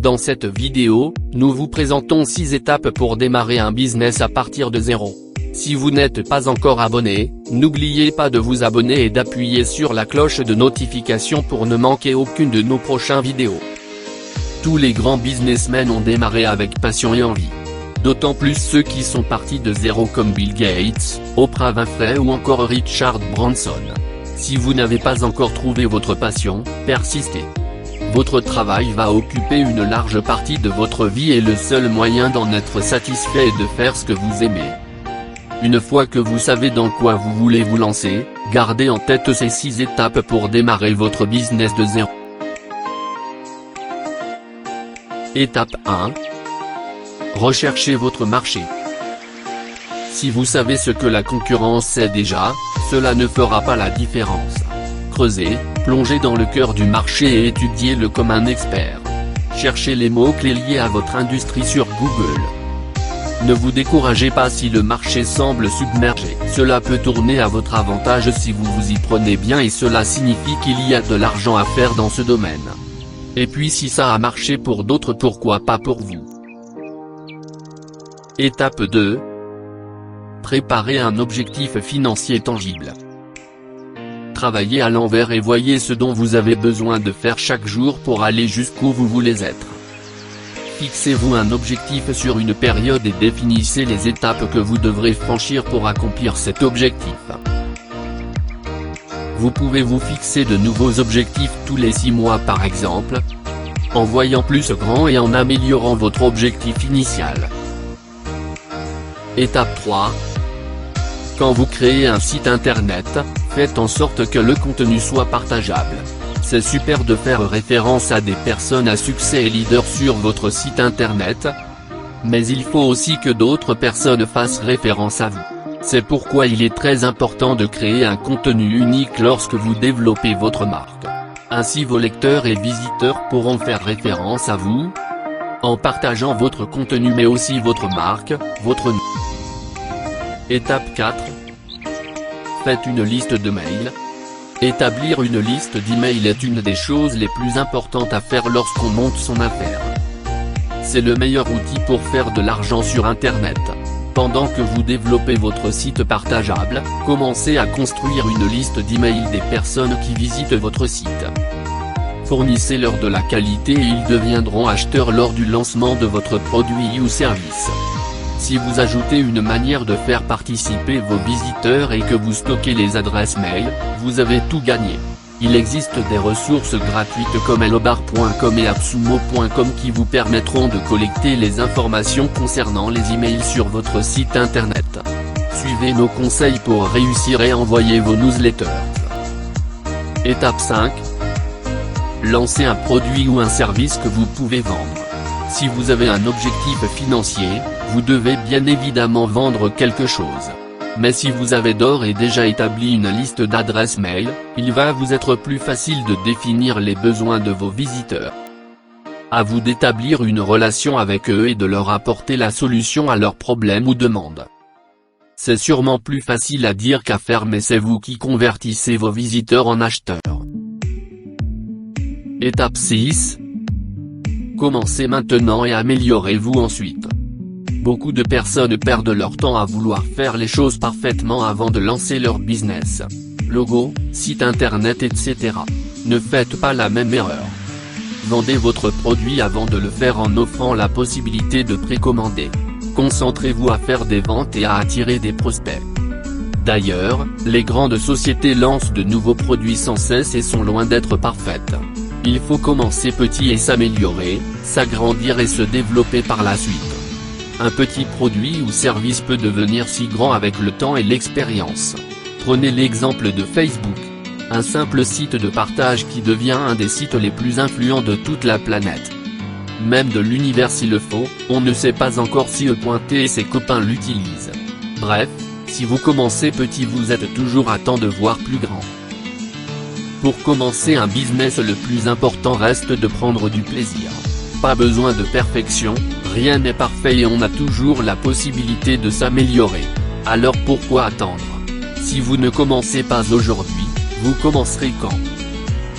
Dans cette vidéo, nous vous présentons 6 étapes pour démarrer un business à partir de zéro. Si vous n'êtes pas encore abonné, n'oubliez pas de vous abonner et d'appuyer sur la cloche de notification pour ne manquer aucune de nos prochaines vidéos. Tous les grands businessmen ont démarré avec passion et envie. D'autant plus ceux qui sont partis de zéro comme Bill Gates, Oprah Winfrey ou encore Richard Branson. Si vous n'avez pas encore trouvé votre passion, persistez. Votre travail va occuper une large partie de votre vie et le seul moyen d'en être satisfait est de faire ce que vous aimez. Une fois que vous savez dans quoi vous voulez vous lancer, gardez en tête ces 6 étapes pour démarrer votre business de zéro. Étape 1. Recherchez votre marché. Si vous savez ce que la concurrence sait déjà, cela ne fera pas la différence. Creusez, plongez dans le cœur du marché et étudiez-le comme un expert. Cherchez les mots-clés liés à votre industrie sur Google. Ne vous découragez pas si le marché semble submergé. Cela peut tourner à votre avantage si vous vous y prenez bien et cela signifie qu'il y a de l'argent à faire dans ce domaine. Et puis si ça a marché pour d'autres, pourquoi pas pour vous? Étape 2. Préparez un objectif financier tangible. Travaillez à l'envers et voyez ce dont vous avez besoin de faire chaque jour pour aller jusqu'où vous voulez être. Fixez-vous un objectif sur une période et définissez les étapes que vous devrez franchir pour accomplir cet objectif. Vous pouvez vous fixer de nouveaux objectifs tous les 6 mois par exemple, en voyant plus grand et en améliorant votre objectif initial. Étape 3. Quand vous créez un site internet, faites en sorte que le contenu soit partageable. C'est super de faire référence à des personnes à succès et leaders sur votre site internet, mais il faut aussi que d'autres personnes fassent référence à vous. C'est pourquoi il est très important de créer un contenu unique lorsque vous développez votre marque. Ainsi vos lecteurs et visiteurs pourront faire référence à vous, en partageant votre contenu mais aussi votre marque, votre nom. Étape 4. Faites une liste de mails. Établir une liste d'emails est une des choses les plus importantes à faire lorsqu'on monte son affaire. C'est le meilleur outil pour faire de l'argent sur Internet. Pendant que vous développez votre site partageable, commencez à construire une liste d'emails des personnes qui visitent votre site. Fournissez-leur de la qualité et ils deviendront acheteurs lors du lancement de votre produit ou service. Si vous ajoutez une manière de faire participer vos visiteurs et que vous stockez les adresses mail, vous avez tout gagné. Il existe des ressources gratuites comme hellobar.com et appsumo.com qui vous permettront de collecter les informations concernant les emails sur votre site internet. Suivez nos conseils pour réussir et envoyer vos newsletters. Étape 5. Lancez un produit ou un service que vous pouvez vendre. Si vous avez un objectif financier, vous devez bien évidemment vendre quelque chose. Mais si vous avez d'ores et déjà établi une liste d'adresses mail, il va vous être plus facile de définir les besoins de vos visiteurs. À vous d'établir une relation avec eux et de leur apporter la solution à leurs problèmes ou demandes. C'est sûrement plus facile à dire qu'à faire mais c'est vous qui convertissez vos visiteurs en acheteurs. Étape 6. Commencez maintenant et améliorez-vous ensuite. Beaucoup de personnes perdent leur temps à vouloir faire les choses parfaitement avant de lancer leur business. Logo, site internet etc. Ne faites pas la même erreur. Vendez votre produit avant de le faire en offrant la possibilité de précommander. Concentrez-vous à faire des ventes et à attirer des prospects. D'ailleurs, les grandes sociétés lancent de nouveaux produits sans cesse et sont loin d'être parfaites. Il faut commencer petit et s'améliorer, s'agrandir et se développer par la suite. Un petit produit ou service peut devenir si grand avec le temps et l'expérience. Prenez l'exemple de Facebook. Un simple site de partage qui devient un des sites les plus influents de toute la planète. Même de l'univers s'il le faut, on ne sait pas encore si E.T et ses copains l'utilisent. Bref, si vous commencez petit vous êtes toujours à temps de voir plus grand. Pour commencer un business le plus important reste de prendre du plaisir. Pas besoin de perfection, rien n'est parfait et on a toujours la possibilité de s'améliorer. Alors pourquoi attendre? Si vous ne commencez pas aujourd'hui, vous commencerez quand?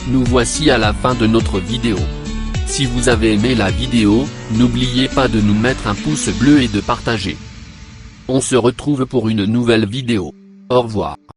Nous voici à la fin de notre vidéo. Si vous avez aimé la vidéo, n'oubliez pas de nous mettre un pouce bleu et de partager. On se retrouve pour une nouvelle vidéo. Au revoir.